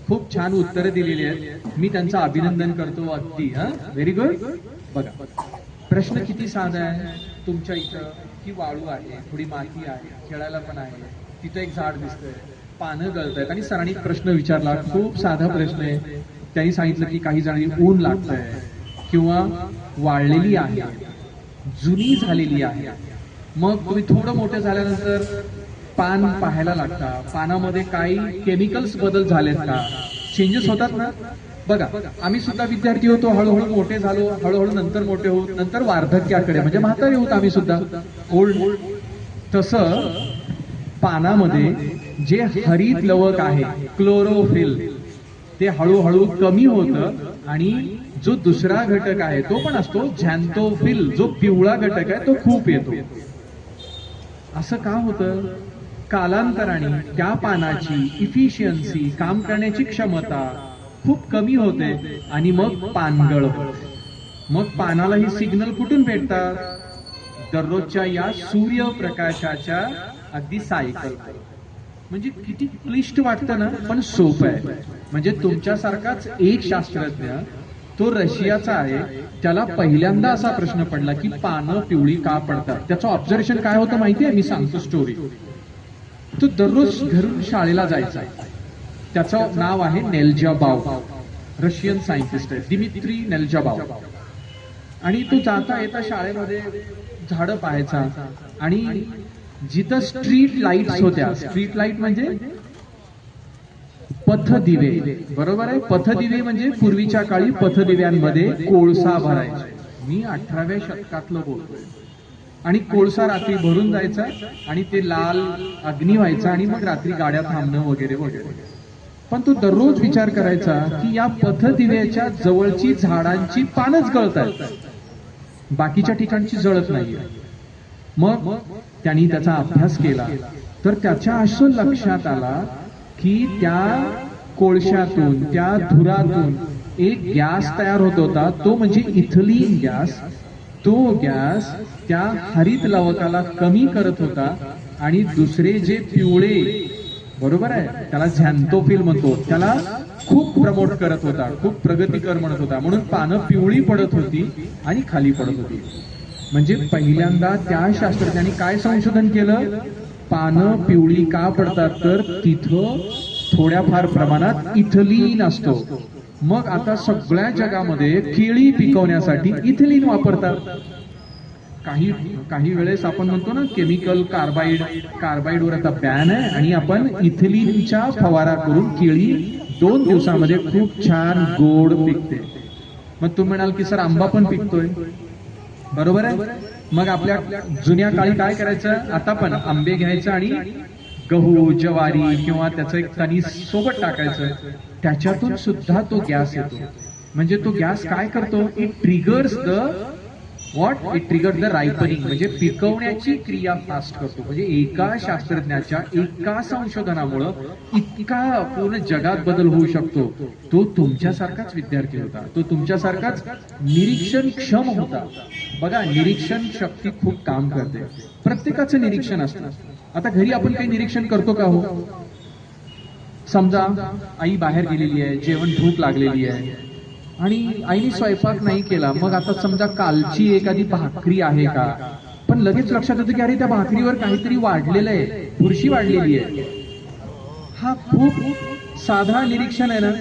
S5: खूप छान उत्तरं दिलेली आहेत. मी त्यांचं अभिनंदन करतो अगदी. Very good. बघा प्रश्न किती साधा आहे. तुमच्या इथं ही वाळू आहे, थोडी माती आहे, खेळायला पण आहे, तिथं एक झाड दिसतंय, पानं गळत आहेत आणि सरांनी प्रश्न विचारला. खूप साधा प्रश्न आहे. त्यांनी सांगितलं की काही जणांनी ऊन लागतंय किंवा वाळलेली आहे, जुनी झालेली आहे. मग तुम्ही थोडं मोठं झाल्यानंतर पान पाहायला लागता, पानामध्ये काही केमिकल्स बदल झालेत का, चेंजेस होतात ना. बघा आम्ही सुद्धा विद्यार्थी होतो, हळूहळू मोठे झालो, हळूहळू नंतर मोठे होत, नंतर वार्धक्याकडे म्हणजे म्हातारे होत आम्ही सुद्धा, ओल्ड. तसं पानामध्ये जे हरित लवक आहे क्लोरोफिल ते हळूहळू कमी होतं आणि जो दुसरा घटक आहे तो पण असतो झॅन्थोफिल, जो पिवळा घटक आहे तो खूप येतो. असं का होतं? कालांतराने त्या पानाची इफिशियन्सी, काम करण्याची क्षमता खूप कमी होते आणि मग पानगळ होते. मग पानाला ही सिग्नल कुठून भेटतात? दररोजच्या या सूर्यप्रकाशाच्या अगदी सायकल. म्हणजे किती क्लिष्ट वाटतं ना, पण सोपं आहे. म्हणजे तुमच्यासारखाच एक शास्त्रज्ञ, तो रशियाचा आहे, त्याला पहिल्यांदा असा प्रश्न पडला की पानं पिवळी का पडतात. त्याचं ऑब्झर्वेशन काय होतं माहितीये? मी सांगतो स्टोरी. तो दररोज घरून शाळेला जायचा. त्याचं नाव आहे नेल्जाबाव, रशियन सायंटिस्ट आहे, दिमित्री नेल्जाबाव. आणि तो जाता येता शाळेमध्ये झाडं पाहायचा आणि जिथं स्ट्रीट लाईट्स होत्या, स्ट्रीट लाईट म्हणजे पथदिवे, बरोबर आहे. पथदिवे म्हणजे पूर्वीच्या काळी पथदिव्यांमध्ये कोळसा भरायचा. मी 18व्या शतकातलं बोलतोय. आणि कोळसा रात्री भरून जायचा आणि ते लाल अग्नी व्हायचा आणि मग रात्री गाड्या थांबणं वगैरे वगैरे. पण तो दररोज विचार करायचा की या पथदिव्याच्या जवळची झाडांची पानच गळतात, बाकीच्या ठिकाणची जळत नाहीये. मग त्यांनी त्याचा अभ्यास केला तर त्याच्या असं लक्षात आला की त्या कोळशातून, त्या धुरातून एक गॅस तयार होत होता, तो म्हणजे इथिलीन गॅस. तो गॅस त्या हरित लवकाला कमी करत होता आणि दुसरे जे पिवळे, बरोबर आहे, त्याला झॅन्थोफिल म्हणतो, त्याला खूप प्रमोट करत होता, खूप प्रगतीकर म्हणत होता. म्हणून पानं पिवळी पडत होती आणि खाली पडत होती. म्हणजे पहिल्यांदा त्या शास्त्रज्ञांनी काय संशोधन केलं? पानं पिवळी का पडतात? तर तिथं थोड्याफार प्रमाणात इथिलीन असतो. मग आता सगळ्या जगामध्ये केळी पिकवण्यासाठी इथिलीन वापरतात. काही वेळेस आपण म्हणतो ना केमिकल कार्बाईडवर आता बॅन आहे आणि आपण इथिलीनच्या फवारा करून केळी 2 दिवसामध्ये खूप छान गोड पिकते. मग तुम्ही म्हणाल की सर आंबा पण पिकतोय, बरोबर आहे. मग आपल्या जुन्या काळी काय करायचं? आता पण आंबे घ्यायचं आणि गहू, ज्वारी किंवा त्याचं एक तणी सोबत टाकायचं, त्याच्यातून सुद्धा तो गॅस येतो. म्हणजे तो गॅस काय करतो? It triggers the it triggers the ripening, म्हणजे पिकवण्याची क्रिया फास्ट करतो. म्हणजे एका शास्त्रज्ञाच्या एका संशोधनामुळं इतका पूर्ण जगात बदल होऊ शकतो. तो तुमच्यासारखाच विद्यार्थी होता, तो तुमच्यासारखाच निरीक्षण क्षम होता. बघा निरीक्षण शक्ती खूप काम करते. प्रत्येकाचं निरीक्षण असतं. आता घरी आपण काही निरीक्षण करतो का हो? समजा आई बाहेर गेलेली आहे, जेवण भूक लागलेली आहे आणि आईने स्वयंपाक नाही केला. मग आता समजा कालची एखादी भाकरी आहे का, पण लगेच लक्षात येतं की अरे त्या भाकरीवर काहीतरी वाढलेलं आहे, बुरशी वाढलेली आहे. हा खूप साधा निरीक्षण आहे ना.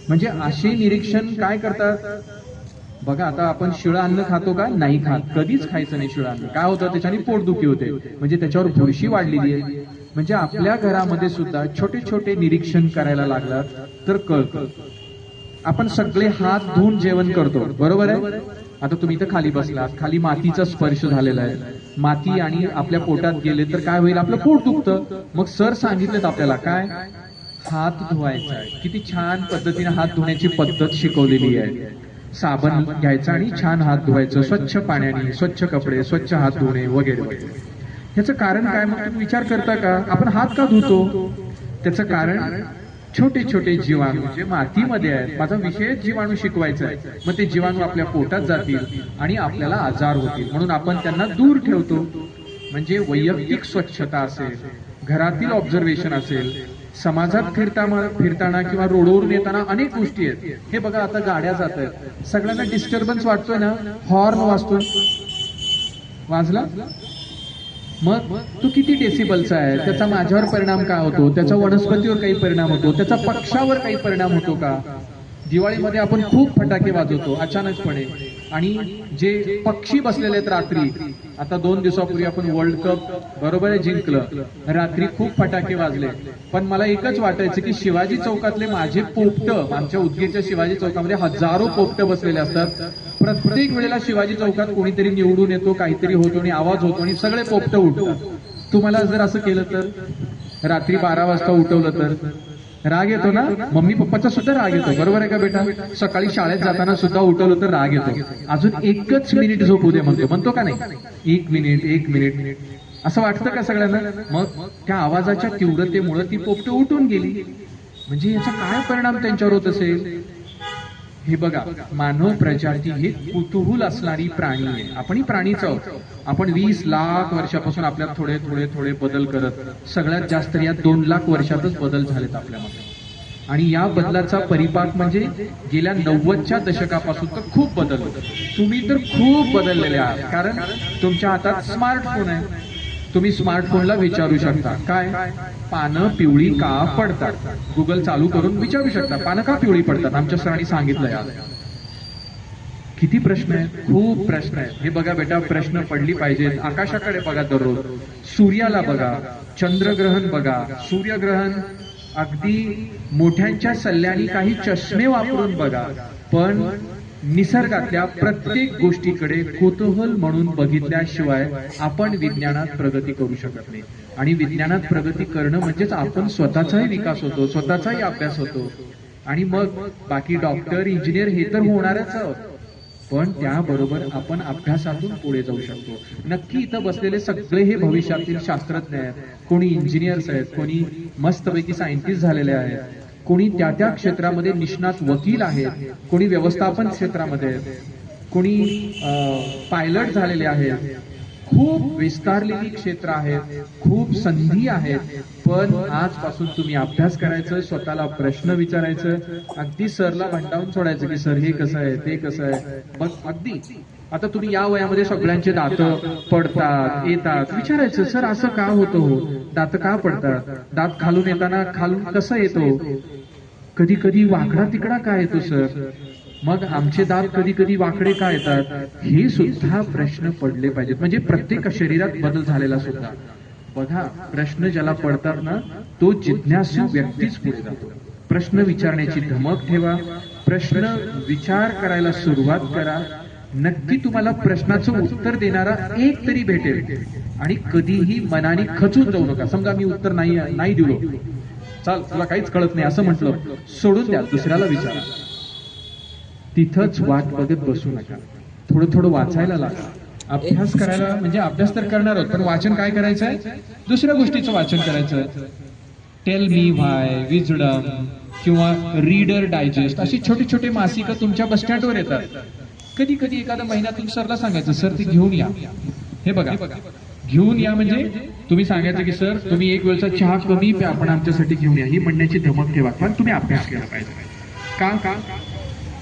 S5: म्हणजे असे निरीक्षण काय करतात? बघा आता आपण शिळं अन्न खातो का? नाही खात, कधीच खायचं नाही शिळं अन्न. काय होतं? त्याच्याने पोटदुखी होते, म्हणजे त्याच्यावर बुरशी वाढलेली आहे. म्हणजे आपल्या घरामध्ये सुद्धा छोटे छोटे निरीक्षण करायला लागलात तर कळतं. आपण सगळे हात धुवून जेवण करतो, बरोबर आहे. आता तुम्ही इथं खाली बसलात, खाली मातीचा स्पर्श झालेला आहे, माती आणि आपल्या पोटात गेले तर काय होईल? आपलं पोट दुखतं. मग सर सांगितलेत आपल्याला काय? हात धुवायचा आहे. किती छान पद्धतीने हात धुण्याची पद्धत शिकवलेली आहे. साबण घ्यायचा आणि छान हात धुवायचं, स्वच्छ पाण्याने, स्वच्छ कपडे, स्वच्छ हात धुणे वगैरे वगैरे. ह्याचं कारण काय? मग तुम्ही विचार करता का आपण हात का धुतो? त्याचं कारण छोटे छोटे जीवाणू जे मातीमध्ये आहेत. माझा विषय जीवाणू शिकवायचा आहे. मग ते जीवाणू आपल्या पोटात जातील आणि आपल्याला आजार होतील, म्हणून आपण त्यांना दूर ठेवतो. म्हणजे वैयक्तिक स्वच्छता असेल, घरातील ऑब्झर्वेशन असेल, समाजात फिरताना किंवा रोडवरून येताना अनेक गोष्टी आहेत. हे बघा आता गाड्या जात आहेत, सगळ्यांना डिस्टर्बन्स वाटतोय ना, हॉर्न वाजतोय, वाजला मग तो किती डेसिबलचा आहे, त्याचा माझ्यावर परिणाम काय होतो, त्याचा वनस्पतीवर काही परिणाम होतो, त्याचा पक्षावर काही परिणाम होतो का? दिवाळीमध्ये आपण खूप फटाके वाजवतो अचानकपणे, आणि जे पक्षी बसलेले आहेत रात्री, आता 2 दिवसापूर्वी आपण वर्ल्ड कप बरोबर आहे जिंकलं, रात्री खूप फटाके वाजले. पण मला एकच वाटायचं की शिवाजी चौकातले माझे पोपट, आमच्या उदगीरच्या शिवाजी चौकामध्ये हजारो पोपट बसलेले असतात. प्रत्येक वेळेला शिवाजी चौकात कोणीतरी निवडून येतो, काहीतरी होतो आणि आवाज होतो आणि सगळे पोपट उठतात. तुम्हाला जर असं केलं तर, रात्री 12 वाजता उठवलं तर राग येतो ना? मम्मी पप्पाचा सुद्धा राग येतो, बरोबर आहे का बेटा? सकाळी शाळेत जाताना सुद्धा उठवलं तर राग येतो. अजून 1 मिनिट झोपू दे म्हणतो का नाही? 1 मिनिट असं वाटतं का सगळ्यांना? मग त्या आवाजाच्या तीव्रतेमुळे ती पोपट उठून गेली. म्हणजे याचा काय परिणाम त्यांच्यावर होत असेल? हे बघा, मानव प्रजाती ही कुतूहल असणारी प्राणी आहे. आपणही प्राणीच आहोत. आपण 20 लाख वर्षापासून आपल्यात थोडे थोडे थोडे बदल करत, सगळ्यात जास्त या 2 लाख वर्षातच बदल झालेत आपल्यामध्ये. आणि या बदलाचा परिपाक म्हणजे गेल्या 90च्या दशकापासून तर खूप बदल होत. तुम्ही तर खूप बदललेले आहात, कारण तुमच्या हातात स्मार्टफोन आहे. तुम्ही स्मार्टफोनला विचारू शकता, काय पानं पिवळी का पडतात? गुगल चालू करून विचारू शकता, पानं का पिवळी पडतात? आमच्या सरांनी सांगितलं यार. किती प्रश्न आहेत, खूप प्रश्न आहेत. हे बघा बेटा, प्रश्न पडली पाहिजेत. आकाशाकडे बघा दररोज, सूर्याला बघा, चंद्रग्रहण बघा, सूर्यग्रहण अगदी मोठ्यांच्या सल्ल्याने काही चष्मे वापरून बघा. पण निसर्गातल्या प्रत्येक गोष्टीकडे कुतूहल म्हणून बघितल्याशिवाय आपण विज्ञानात प्रगती करू शकत नाही. आणि विज्ञानात प्रगती करणं म्हणजेच आपण स्वतःचाही विकास होतो, स्वतःचाही अभ्यास होतो. आणि मग बाकी डॉक्टर, इंजिनियर हे तर होणारच आहोत, पण त्याबरोबर आपण अभ्यासातून पुढे जाऊ शकतो. नक्की इथं बसलेले सगळे हे भविष्यातील शास्त्रज्ञ आहेत. कोणी इंजिनियर्स आहेत, कोणी मस्तपैकी सायंटिस्ट झालेले आहेत, कोणी त्या त्या क्षेत्रामध्ये निष्णात वकील आहेत, कोणी व्यवस्थापन क्षेत्रामध्ये आहेत, कोणी पायलट झालेले आहेत. खूप विस्तारलेली क्षेत्र आहेत, खूप संधी आहेत. पण आजपासून तुम्ही अभ्यास करायचं, स्वतःला प्रश्न विचारायचं, अगदी सरला भंडावून सोडायचं की सर हे कसं आहे, ते कसं आहे. मग अगदी आता तुम्ही या वयामध्ये सगळ्यांचे दात पडतात, येतात, विचारायचं सर असं का होतं हो, दात का पडतात, दात खालून येताना खालून कसं येतो, कधी कधी वाकडा तिकडा का येतो सर, मग आमचे दात कधी कधी वाकडे का येतात, हे सुद्धा प्रश्न पडले पाहिजेत. म्हणजे प्रत्येक शरीरात बदल झालेला सुद्धा. बघा, प्रश्न ज्याला पडतात ना, तो जिज्ञासू व्यक्तीच पुढे जातो. प्रश्न विचारण्याची धमक ठेवा, प्रश्न विचार करायला सुरुवात करा. नक्की तुम्हाला प्रश्नाचं उत्तर देणारा एक तरी भेटेल. आणि कधीही मनाने खचून जाऊ नका. समजा मी उत्तर नाही दिलो, चाल तुला काहीच कळत नाही असं म्हटलं, सोडून द्या, दुसऱ्याला विचारा. तिथंच वाट बघत बसू नका. थोडं थोडं वाचायला लागा. अभ्यास करायला म्हणजे अभ्यास तर करणार आहोत, पण वाचन काय करायचं आहे, दुसऱ्या गोष्टीचं वाचन करायचं. टेल मी व्हाय, विजडम किंवा रीडर डायजेस्ट अशी छोटे छोटे मासिकं तुमच्या बस स्टँडवर येतात. कधी कधी एखाद्या महिन्यातून सरला सांगायचं सर ते घेऊन या. हे बघा, घेऊन या म्हणजे तुम्ही सांगायचं की सर तुम्ही एक वेळचा चहा कमी प्या, आपण आमच्यासाठी घेऊन या, ही म्हणण्याची धमक ठेवा. पण तुम्ही अभ्यास केला पाहिजे. का?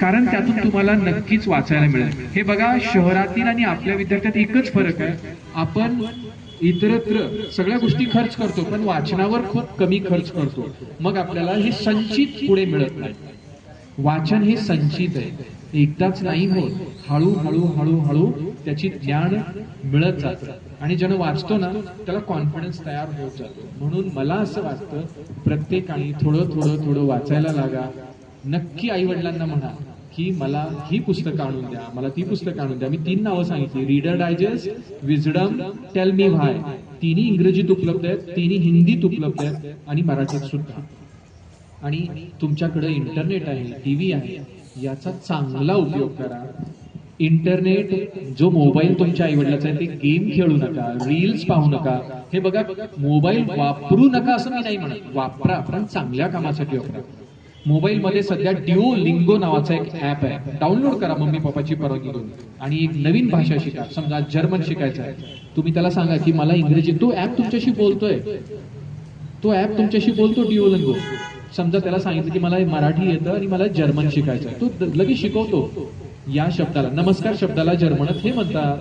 S5: कारण त्यातून तुम्हाला नक्कीच वाचायला मिळेल. हे बघा, शहरातील आणि आपल्या विद्यार्थ्यात एकच फरक आहे, आपण इतरत्र सगळ्या गोष्टी खर्च करतो पण वाचनावर खूप कमी खर्च करतो. मग आपल्याला हे संचित पुढे मिळत नाही. वाचन हे संचित आहे, एकदाच नाही होत. हळूहळू हळूहळू त्याची ज्ञान मिळत जातं आणि ज्यानं वाचतो ना त्याला कॉन्फिडन्स तयार होत जातो. म्हणून मला असं वाटतं, प्रत्येकाने थोडं थोडं थोडं वाचायला लागा. नक्की आई वडिलांना म्हणा की मला ही पुस्तकं आणून द्या, मला ती पुस्तकं आणून द्या. मी 3 नावं सांगितली, reader digest, wisdom, tell me why. 3ही इंग्रजीत उपलब्ध आहेत, 3ही हिंदीत उपलब्ध आहेत आणि मराठीत सुद्धा. आणि तुमच्याकडे इंटरनेट आहे, टीव्ही आहे, याचा चांगला उपयोग करा. इंटरनेट जो मोबाईल तुमच्या आईवडिलाचा आहे ते गेम खेळू नका, रील्स पाहू नका. हे बघा, मोबाईल वापरू नका असं मी नाही म्हणत, वापरा पण चांगल्या कामासाठी वापरा. मोबाईलमध्ये सध्या ड्युओलिंगो नावाचा एक ऍप आहे, डाउनलोड करा मम्मी पप्पाची परवानगी घेऊन आणि एक नवीन भाषा शिका. समजा जर्मन शिकायचं आहे, तुम्ही त्याला सांगा की मला इंग्रजी, तो ऍप तुमच्याशी बोलतोय, तो ऍप तुमच्याशी बोलतो डिओलिंगो. समजा त्याला सांगितलं की मला मराठी येतं आणि मला जर्मन शिकायचं आहे, तो लगेच शिकवतो. या शब्दाला, नमस्कार शब्दाला जर्मनात हे म्हणतात.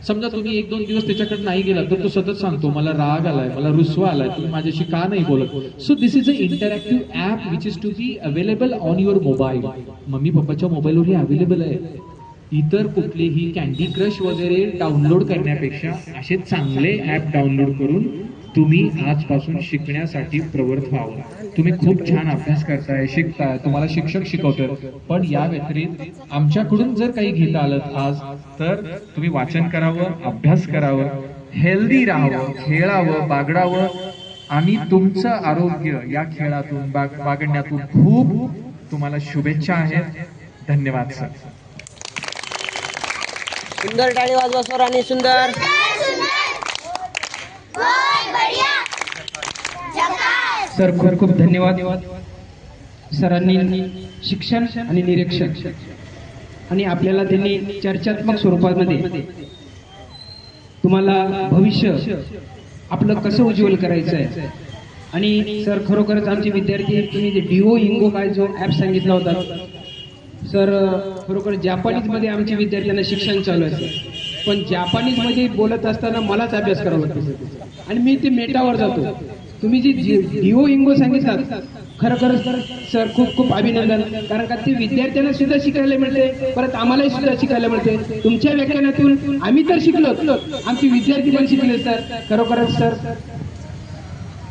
S5: समजा तुम्ही 1-2 दिवस त्याच्याकडे नाही गेला तर तो सतत सांगतो मला राग आलाय, मला रुसवा आलाय, तुम्ही माझ्याशी का नाही बोलत. So this is a interactive app which is to be available on your mobile. Mummy पप्पाच्या मोबाईलवर हे अवेलेबल आहे. इतर कुठलेही कॅन्डी क्रश वगैरे डाउनलोड करण्यापेक्षा असे चांगले ऍप डाउनलोड करून तुम्ही आजपासून शिकण्यासाठी प्रवृत्त व्हावं. तुम्ही खूप छान अभ्यास करताय, शिकताय, तुम्हाला शिक्षक शिकवतात, पण या व्यतिरिक्त आमच्याकडून जर काही घेता आलं आज तर तुम्ही वाचन करावं, अभ्यास करावं, हेल्दी राहावं, खेळावं, बागडावं आणि तुमचं आरोग्य या खेळातून बागडण्यातून खूप तुम्हाला शुभेच्छा आहेत. धन्यवाद सर.
S4: सुंदर टाळी वाजवा स्वरांनी. सुंदर.
S1: सर खूप खूप धन्यवाद. सरांनी शिक्षण आणि निरीक्षण आणि आपल्याला त्यांनी चर्चात्मक स्वरूपामध्ये तुम्हाला भविष्य आपलं कसं उज्ज्वल करायचं आहे. आणि सर खरोखरच आमचे विद्यार्थी, तुम्ही जे डिओलिंगो काय जो ॲप सांगितला होता सर, खरोखर जपानीजमध्ये आमच्या विद्यार्थ्यांना शिक्षण चालू आहे सर. पण जपानीजमध्ये बोलत असताना मलाच अभ्यास करावा लागतो आणि मी ते मेटावर जातो. तुम्ही जी डिओलिंगो सांगितलं खरोखरच सर खूप खूप अभिनंदन. कारण का ते विद्यार्थ्यांना सुद्धा शिकायला मिळते, परत आम्हालाही सुद्धा शिकायला मिळते. तुमच्या व्याख्यानातून आम्ही तर शिकलो, आमचे विद्यार्थी पण शिकले सर. खरोखरच सर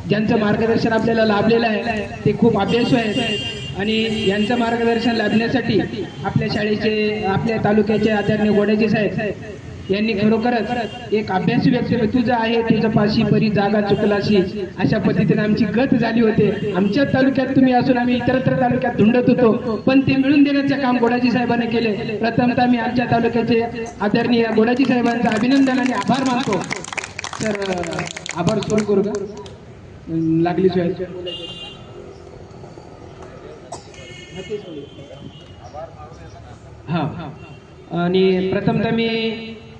S1: ज्यांचं मार्गदर्शन आपल्याला लाभलेलं आहे ते खूप अभ्यासू आहेत आणि यांचं मार्गदर्शन लाभण्यासाठी आपल्या शाळेचे, आपल्या तालुक्याचे आदरणीय गोडाजी साहेब यांनी खरोखरच एक अभ्यासू व्यक्ती, तुझं आहे तुझं पाशी परी जागा चुकलाशी, अशा पद्धतीने आमची गत झाली होते. आमच्या तालुक्यात तुम्ही असून आम्ही इतरत्र तालुक्यात धुंडत होतो, पण ते मिळून देण्याचं काम गोडाजी साहेबांनी केले. प्रथमतः मी आमच्या तालुक्याचे आदरणीय गोडाजी साहेबांचं अभिनंदन आणि आभार मानतो. तर आभार सुरू करू का? लागलीच वेळ. हा, आणि प्रथमतः मी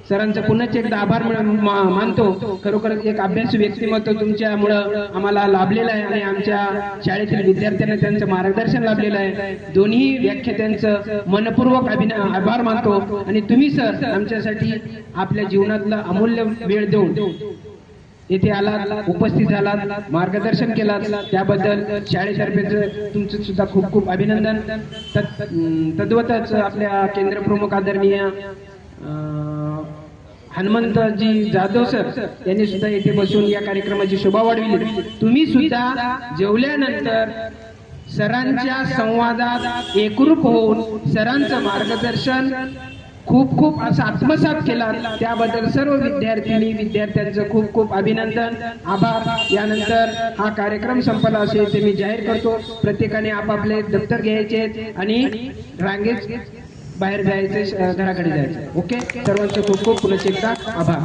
S1: सरांचा पुन्हा एकदा आभार मानतो. खरोखर एक अभ्यासू व्यक्तिमत्व तुमच्यामुळं आम्हाला लाभलेलं आहे आणि आमच्या शाळेतील विद्यार्थ्यांना त्यांचं मार्गदर्शन लाभलेलं आहे. दोन्ही व्याख्यात्यांचं मनपूर्वक आभार मानतो. आणि तुम्ही सर आमच्यासाठी आपल्या जीवनातला अमूल्य वेळ देऊन येथे आलात, उपस्थित झालात, मार्गदर्शन केलात, त्याबद्दल शाळेतर्फे तुमचं सुद्धा खूप खूप अभिनंदन. तद्वतच आपल्या केंद्रप्रमुख आदरणीय हनुमंतजी जाधव सर यांनी सुद्धा येथे बसून या कार्यक्रमाची शोभा वाढविली. तुम्ही सुद्धा जेवल्यानंतर सरांच्या संवादात एकरूप होऊन सरांचं मार्गदर्शन खूप खूप असं आत्मसात केला, त्याबद्दल सर्व विद्यार्थ्यांचं खूप खूप अभिनंदन, आभार. यानंतर हा कार्यक्रम संपला असेल ते मी जाहीर करतो. प्रत्येकाने आपापले दप्तर घ्यायचे आणि रांगेत बाहेर जायचे, घराकडे जायचे. ओके, सर्वांचं खूप खूप पुन्हा एकदा आभार.